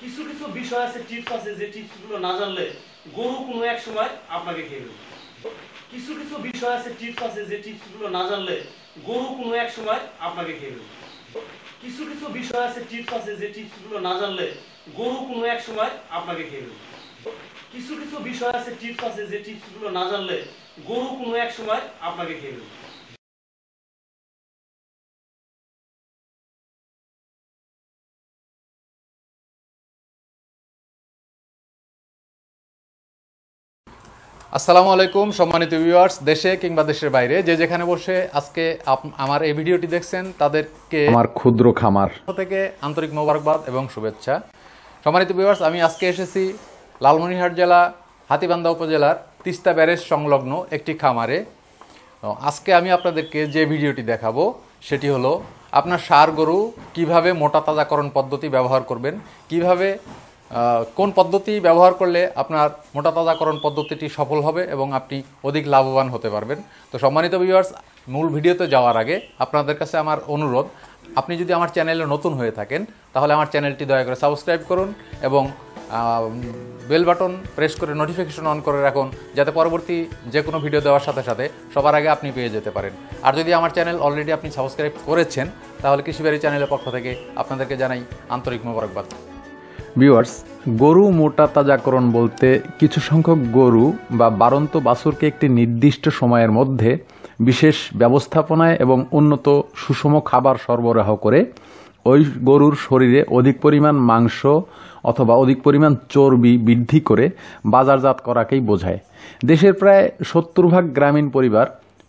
কিছু কিছু বিষয় আছে, টিপস আছে, যে টিপসগুলো না জানলে গরু কোনো এক সময় আপনাকে খেয়ে ফেলবে। কিছু কিছু বিষয় আছে, টিপস আছে, যে টিপসগুলো না জানলে গরু কোনো এক সময় আপনাকে খেয়ে ফেলবে। কিছু কিছু বিষয় আছে, টিপস আছে, যে টিপসগুলো না জানলে গরু কোনো এক সময় আপনাকে খেয়ে ফেলবে। কিছু কিছু বিষয় আছে, টিপস আছে, যে টিপসগুলো না জানলে গরু কোনো এক সময় আপনাকে খেয়ে ফেলবে। আসসালামু আলাইকুম সম্মানিত ভিউয়ার্স, দেশে কিংবা দেশের বাইরে যে যেখানে বসে আজকে আমার এই ভিডিওটি দেখছেন তাদেরকে আমার ক্ষুদ্র খামার থেকে আন্তরিক মোবারকবাদ এবং শুভেচ্ছা। সম্মানিত ভিউয়ার্স, আমি আজকে এসেছি লালমনিরহাট জেলা হাতীবান্ধা উপজেলার তিস্তা ব্যারেজ সংলগ্ন একটি খামারে। আজকে আমি আপনাদেরকে যে ভিডিওটি দেখাবো সেটি হলো আপনার ষাঁড় গরু কিভাবে মোটা তাজাকরণ পদ্ধতি ব্যবহার করবেন, কিভাবে কোন পদ্ধতি ব্যবহার করলে আপনার মোটা তাজাকরণ পদ্ধতিটি সফল হবে এবং আপনি অধিক লাভবান হতে পারবেন। তো সম্মানিত ভিউয়ার্স, মূল ভিডিওতে যাওয়ার আগে আপনাদের কাছে আমার অনুরোধ, আপনি যদি আমার চ্যানেলে নতুন হয়ে থাকেন তাহলে আমার চ্যানেলটি দয়া করে সাবস্ক্রাইব করুন এবং বেল বাটন প্রেস করে নোটিফিকেশন অন করে রাখুন, যাতে পরবর্তী যে কোনো ভিডিও দেওয়ার সাথে সাথে সবার আগে আপনি পেয়ে যেতে পারেন। আর যদি আমার চ্যানেল অলরেডি আপনি সাবস্ক্রাইব করেছেন তাহলে কৃষিবাড়ি চ্যানেলের পক্ষ থেকে আপনাদেরকে জানাই আন্তরিক মোবারকবাদ। ভিউয়ার্স, গরু মোটা তাজাকরণ বলতে কিছু সংখ্যক গরু বা বাড়ন্ত বাছুরকে একটি নির্দিষ্ট সময়ের মধ্যে বিশেষ ব্যবস্থাপনায় এবং উন্নত সুষম খাবার সরবরাহ করে ওই গরুর শরীরে অধিক পরিমাণ মাংস অথবা অধিক পরিমাণ চর্বি বৃদ্ধি করে বাজারজাত করাকেই বোঝায়। দেশের প্রায় 70% গ্রামীণ পরিবার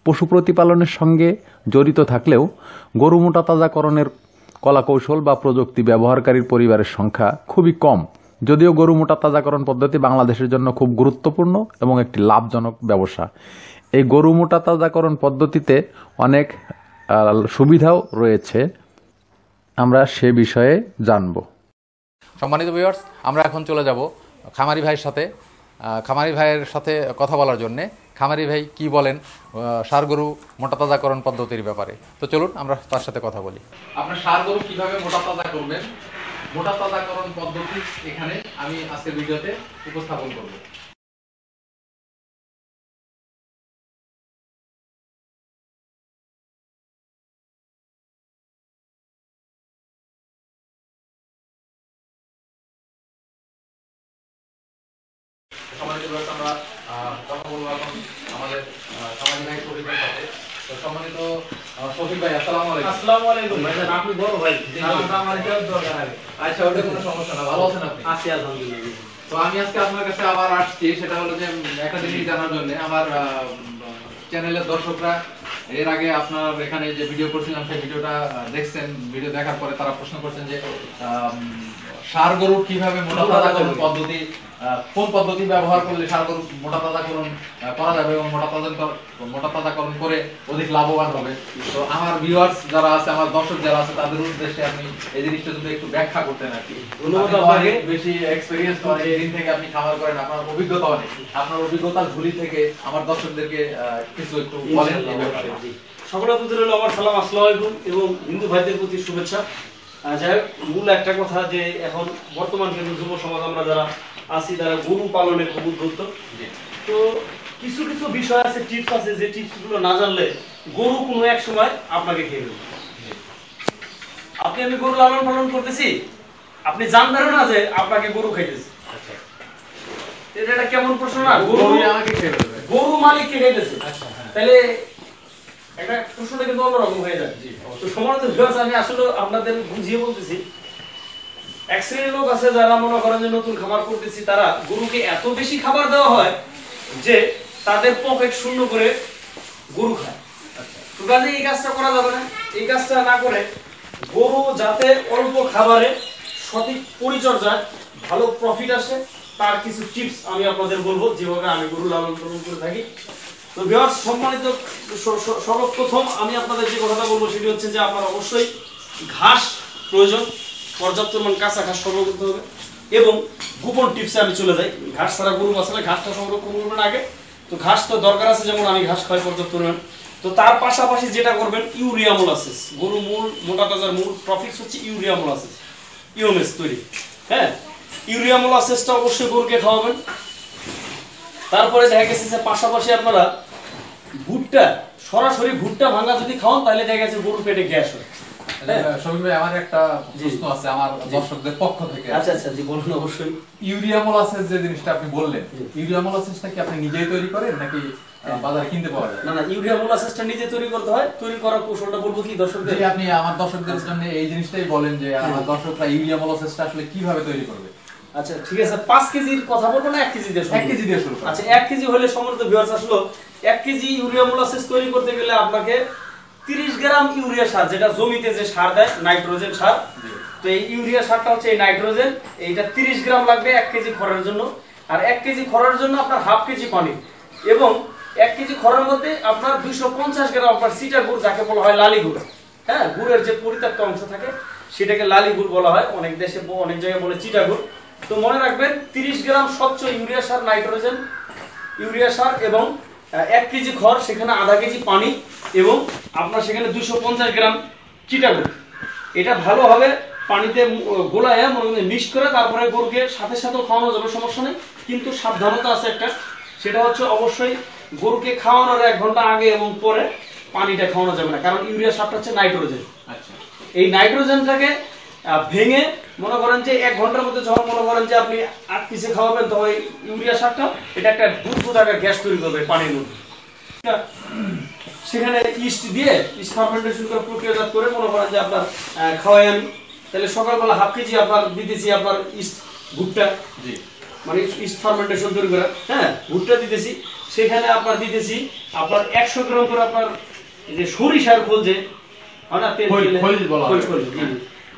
পশু প্রতিপালনের সঙ্গে জড়িত থাকলেও গরু মোটা তাজাকরণের কলাকৌশল বা প্রযুক্তি ব্যবহারকারীর পরিবারের সংখ্যা খুবই কম। যদিও গরু মোটা তাজাকরণ পদ্ধতি বাংলাদেশের জন্য খুব গুরুত্বপূর্ণ এবং একটি লাভজনক ব্যবসা। এই গরু মোটা তাজাকরণ পদ্ধতিতে অনেক সুবিধাও রয়েছে, আমরা সে বিষয়ে জানব। সম্মানিত ভিউয়ার্স, আমরা এখন চলে যাব খামারি ভাইয়ের সাথে কথা বলার জন্যে। খামারি ভাই কি বলেন ষাঁড় গরু মোটা তাজাকরণ পদ্ধতির ব্যাপারে। তো চলুন আমরা তার সাথে কথা বলি। আপনার ষাঁড় গরু কিভাবে মোটা তাজা করবেন, মোটা তাজাকরণ পদ্ধতি এখানে আমি আজকের ভিডিওতে উপস্থাপন করব। সম্মানিত ভিউয়ার্স, আমরা কথা বলবো এখন আমাদের খামারি ভাই শফিক ভাইয়ের সাথে। তো সম্মানিত শফিক ভাই, আসসালামু আলাইকুম। আসসালামু আলাইকুম ভাইজান, আপনি বড় ভাই, সালামটা আমার দেওয়ার দরকার আগে। আচ্ছা, ওটা কোনো সমস্যা না, ভালো আছেন আপনি? আছি আলহামদুলিল্লাহ। তো আমি আজকে আপনার কাছে আবার আসছি, সেটা হলো যে একটা জিনিস জানার জন্য। আমার চ্যানেলের দর্শকরা এর আগে আপনার এখানে যে ভিডিও করছিলাম সেই ভিডিওটা দেখছেন। ভিডিও দেখার পরে তারা প্রশ্ন করছেন যে ষাঁড় গরু কিভাবে মোটা তাজাকরণ পদ্ধতি, কোন পদ্ধতি ব্যবহার করলে ষাঁড় গরু মোটা তাজাকরণ করা যাবে এবং মোটা তাজাকরণ করে অধিক লাভবান হবে। তো আমার ভিউয়ার্স যারা আছে, আমার দর্শক যারা আছে, তাদের উদ্দেশ্যে আপনি এই জিনিসটা যদি একটু ব্যাখ্যা করতেন আর কি। অনেক বেশি এক্সপেরিয়েন্স, অনেক দিন থেকে আপনি খামার করেন, আপনার অভিজ্ঞতা অনেক, আপনার অভিজ্ঞতার ঝুলি থেকে আমার দর্শকদেরকে কিছু একটু বলেন এই ব্যাপারে। সকলে প্রতি রইল আমার সালাম, আসসালামু আলাইকুম, এবং হিন্দু ভাইদের প্রতি শুভেচ্ছা। যাই হোক, মূল একটা কথা যে এখন বর্তমান কিন্তু যুব সমাজ আমরা যারা আছি তারা গরু পালনে খুব উদ্যুক্ত। তো কিছু কিছু বিষয় আছে, টিপস আছে, যে টিপসগুলো না জানলে গরু কোনো এক সময় আপনাকে খেয়ে ফেলবে। আমি গরু লালন পালন করতেছি, আপনি জানবেন না যে আপনাকে গরু খাইতেছে। এটা কেমন প্রশ্ন না? গরু মালিককে খাইতেছে, তাহলে একটা প্রশ্নটা কিন্তু অন্যরকম হয়ে যায়। তো সমাজের ভিউয়ার্স, আমি আসলে আপনাদের বুঝিয়ে বলতেছি। এক শ্রেণীর লোক আছে যারা মনে করেন যে নতুন খাবার করতেছি, তারা গরুকে এত বেশি খাবার দেওয়া হয় যে তাদের পকেট শূন্য করে গরু খায়। তো কাজে এই কাজটা করা যাবে না। এই কাজটা না করে গরু যাতে অল্প খাবারে সঠিক পরিচর্যায় ভালো প্রফিট আসে, তার কিছু টিপস আমি আপনাদের বলবো, যেভাবে আমি গরু লালন পালন করে থাকি। তো ভিউয়ার্স সম্মানিত, সর্বপ্রথম আমি আপনাদের যে কথাটা বলবো সেটি হচ্ছে যে আপনার অবশ্যই ঘাস প্রয়োজন, পর্যাপ্ত পরিমাণ কাঁচা ঘাস সংগ্রহ করতে হবে। এবং গোপন টিপসে আমি চলে যাই, ঘাস ছাড়া গরু বাঁচালে ঘাসটা সংরক্ষণ করবেন আগে। তো ঘাস তো দরকার আছে, যেমন আমি ঘাস খাই পর্যাপ্ত পরিমাণ। তো তার পাশাপাশি যেটা করবেন, ইউরিয়া মোলাসিস। গরু মূল মোটা তাজার মূল প্রফিটস হচ্ছে ইউরিয়া মোলাসিস, ইউএমএস তৈরি। হ্যাঁ, ইউরিয়া মোলাসেসটা অবশ্যই গরুকে খাওয়াবেন। তারপরে দেখা গেছে যে পাশাপাশি আপনারা ভুট্টা, সরাসরি ভুট্টা ভাঙা যদি খাওয়ান তাহলে দেখা গেছে গরুর পেটে গ্যাস হয়। শফিক ভাই, আমার একটা প্রশ্ন আছে আমার দর্শকদের পক্ষ থেকে। আচ্ছা আচ্ছা, জি বলুন। অবশ্যই। ইউরিয়া মোলাসেস যে জিনিসটা আপনি বললেন, ইউরিয়া মোলাসেসটা কি আপনি নিজেই তৈরি করেন নাকি বাজারে কিনতে পাওয়া যায়? না না, ইউরিয়া মোলাসেসটা নিজে তৈরি করতে হয়। তৈরি করার কৌশলটা বলবো কি দর্শকদের? জি, আপনি আমার দর্শকদের জন্য এই জিনিসটাই বলেন যে আমার দর্শকরা ইউরিয়া মোলাসেসটা আসলে কিভাবে তৈরি করবে। আচ্ছা ঠিক আছে, 5 কেজির কথা বলবো না 1 কেজি দিয়ে? 1 কেজি দিয়ে শুরু করুন। আচ্ছা 1 কেজি হলে সম্মানিত ভিউয়ার্স, আসলে 1 কেজি ইউরিয়া মোলাসেস তৈরি করতে গেলে আপনাকে 30 গ্রাম ইউরিয়া সার, যেটা জমিতে যে সার দেয় নাইট্রোজেন সার, তো এই ইউরিয়া সারটা হচ্ছে এই নাইট্রোজেন, এইটা 30 গ্রাম লাগবে 1 কেজি খড়ের জন্য। আর 1 কেজি খড়ের জন্য আপনার হাফ কেজি পানি, এবং 1 কেজি খড়ের মধ্যে আপনার 250 গ্রাম আপনার সিটা গুড়, যাকে বলা হয় লালি গুড়। হ্যাঁ, গুড়ের যে পরিত্যক্ত অংশ থাকে সেটাকে লালি গুড় বলা হয়, অনেক দেশে অনেক জায়গায় বলে চিটা গুড়। তো মনে রাখবেন 30 গ্রাম স্বচ্ছ ইউরিয়া সার, নাইট্রোজেন ইউরিয়া সার, এবং 1 কেজি খড়, সেখানে আধা কেজি পানি, এবং আপনার সেখানে 250 গ্রাম চিটাগুড়। এটা ভালোভাবে পানিতে গোলায় মিক্স করে তারপরে গরুকে সাথে সাথে খাওয়ানো যাবে, সমস্যা নেই। কিন্তু সাবধানতা আছে একটা, সেটা হচ্ছে অবশ্যই গরুকে খাওয়ানোর 1 ঘন্টা আগে এবং পরে পানিটা খাওয়ানো যাবে না, কারণ ইউরিয়া সারটা হচ্ছে নাইট্রোজেন। আচ্ছা, এই নাইট্রোজেনটাকে ভেঙে মনে করেন যে 1 ঘন্টার মধ্যে যখন মনে করেন যে আপনি 8 পিসে খাওয়াবেন, তো ওই ইউরিয়া সারটা এটা একটা বুদবুদ আকার গ্যাস তৈরি করবে পানির মধ্যে। সেখানে ইস্ট দিয়ে, ইস্ট ফার্মেন্টেশন করে প্রক্রিয়াজাত করে মনে করেন যে আপনার খাওয়াই আমি, তাহলে সকালবেলা হাফ কেজি আপনার দিতেছি আপনার ইস্ট ভুট্টা, মানে ইস্ট ফার্মেন্টেশন তৈরি করে, হ্যাঁ ভুট্টা দিতেছি। সেখানে আপনার দিতেছি আপনার 100 গ্রাম করে আপনার এই যে সরিষার খোল, যে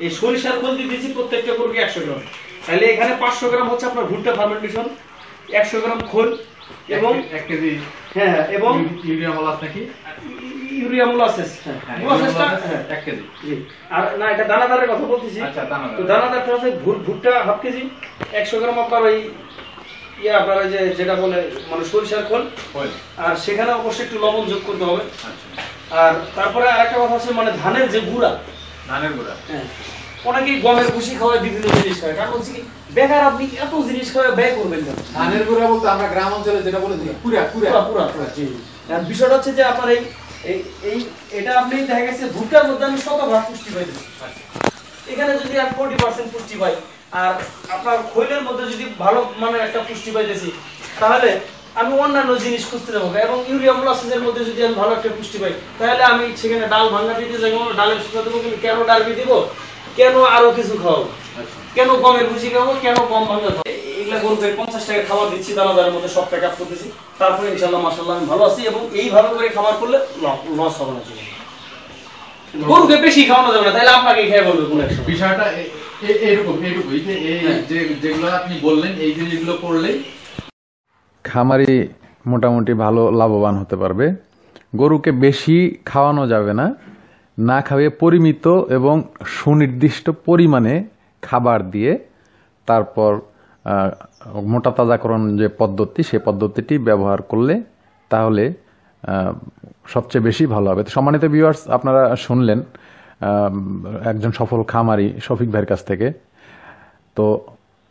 এই সরিষার খোল দিতেছি প্রত্যেকটা গরুকে 100 গ্রাম। তাহলে এখানে 500 গ্রাম হচ্ছে আপনার ভুট্টা ফার্মেন্টেশন, 100 গ্রাম খোল, এবং 1 কেজি, হ্যাঁ, এবং ইউরিয়া মোলাস নাকি ইউরিয়া মোলাসেস, মোলাসেসটা 1 কেজি। আর না, এটা দানাদারের কথা বলতেছি। আচ্ছা, দানাদার, তো দানাদারটা হচ্ছে ভুট্টা হাফ কেজি, 100 গ্রাম আপনার ওই আপনার ওই যে যেটা বলে মানে সরিষার খোল, আর সেখানে অবশ্যই একটু লবণ যোগ করতে হবে। আর তারপরে আরেকটা কথা হচ্ছে মানে ধানের যে গুঁড়া, ধানের গুঁড়া, হ্যাঁ, অনেকেই গমের ভুসি খাওয়ায়, বিভিন্ন জিনিস খায়, কারণ হচ্ছে কি বেকার আপনি এত জিনিস খাওয়ায় ব্যয় করবেন না। ধানের গুঁড়া বলতে আমরা গ্রাম অঞ্চলে যেটা বলে দিই পুরা পুরা পুরা পুরা। আর বিষয়টা হচ্ছে যে আপনার এই এটা আপনি দেখা গেছে ভুট্টার মধ্যে আমি 100% পুষ্টি পাই, এখানে যদি আর 40% পুষ্টি পাই, আর আপনার খৈলের মধ্যে যদি ভালো মানের একটা পুষ্টি পাইতেছি, তাহলে আমি অন্যান্য জিনিস খুঁজতে যাবো। এবং ইউরিয়া মোলাসেসের মধ্যে যদি আমি ভালো একটা পুষ্টি পাই, তাহলে আমি সেখানে ডাল ভাঙা দিতে যাবো, ডালের সুতা দেবো, কিন্তু কেন ডালবি দিব, কেন আরো কিছু খাওয়াবো, কেন গমের ভুসি খাবো, কেন গম ভাঙা খাবো, এগুলা গরুকে 50 টাকা খাবার দিচ্ছি, দানাদারের মধ্যে সব টাকা করতেছি, তারপরে ইনশাল্লাহ মাশাআল্লাহ আমি ভালো আছি। এবং এইভাবে করে খাবার করলে লস হবে না, গরুকে বেশি খাওয়ানো যাবে না, তাহলে আপনাকে খেয়ে বলবে কোন একটা বিষয়টা এইরকমই যে এই যেগুলো আপনি বললেন, এই জিনিসগুলো করলেই খামারি মোটামুটি ভালো লাভবান হতে পারবে। গরুকে বেশি খাওয়ানো যাবে না, না খাওয়িয়ে পরিমিত এবং সুনির্দিষ্ট পরিমাণে খাবার দিয়ে তারপর মোটা তাজাকরণ যে পদ্ধতি, সেই পদ্ধতিটি ব্যবহার করলে তাহলে সবচেয়ে বেশি ভালো হবে। তো সম্মানিত ভিউয়ার্স, আপনারা শুনলেন একজন সফল খামারি শফিক ভাইয়ের কাছ থেকে। তো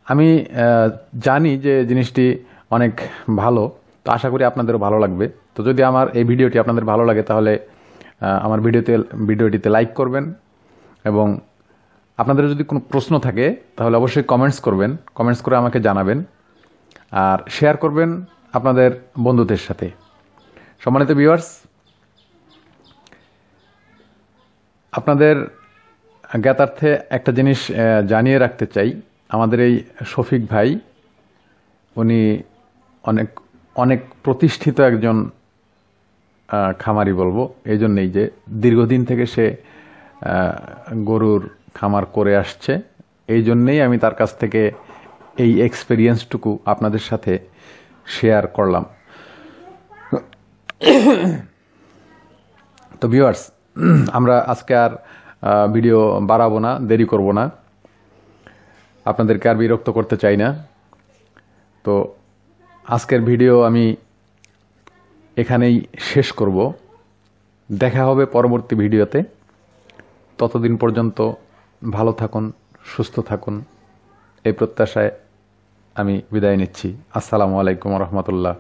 আমি জানি যে জিনিসটি অনেক ভালো, তো আশা করি আপনাদেরও ভালো লাগবে। তো যদি আমার এই ভিডিওটি আপনাদের ভালো লাগে তাহলে আমার ভিডিওটিতে লাইক করবেন, এবং আপনাদের যদি কোনো প্রশ্ন থাকে তাহলে অবশ্যই কমেন্টস করবেন, কমেন্টস করে আমাকে জানাবেন, আর শেয়ার করবেন আপনাদের বন্ধুদের সাথে। সম্মানিত ভিউয়ার্স, আপনাদের জ্ঞাতার্থে একটা জিনিস জানিয়ে রাখতে চাই। আমাদের এই শফিক ভাই, উনি অনেক অনেক প্রতিষ্ঠিত একজন খামারি বলবো, এই জন্যেই যে দীর্ঘদিন থেকে সে গরুর খামার করে আসছে। এই জন্যেই আমি তার কাছ থেকে এই এক্সপেরিয়েন্সটুকু আপনাদের সাথে শেয়ার করলাম। তো ভিউয়ার্স, আমরা আজকে আর ভিডিও বাড়াবো না, দেরি করব না, আপনাদেরকে আর বিরক্ত করতে চাই না। তো আজকের ভিডিও আমি এখানেই শেষ করব। দেখা হবে পরবর্তী ভিডিওতে। ততদিন পর্যন্ত ভালো থাকুন, সুস্থ থাকুন, এই প্রত্যাশায় আমি বিদায় নিচ্ছি। আসসালামু আলাইকুম রহমতুল্লাহ।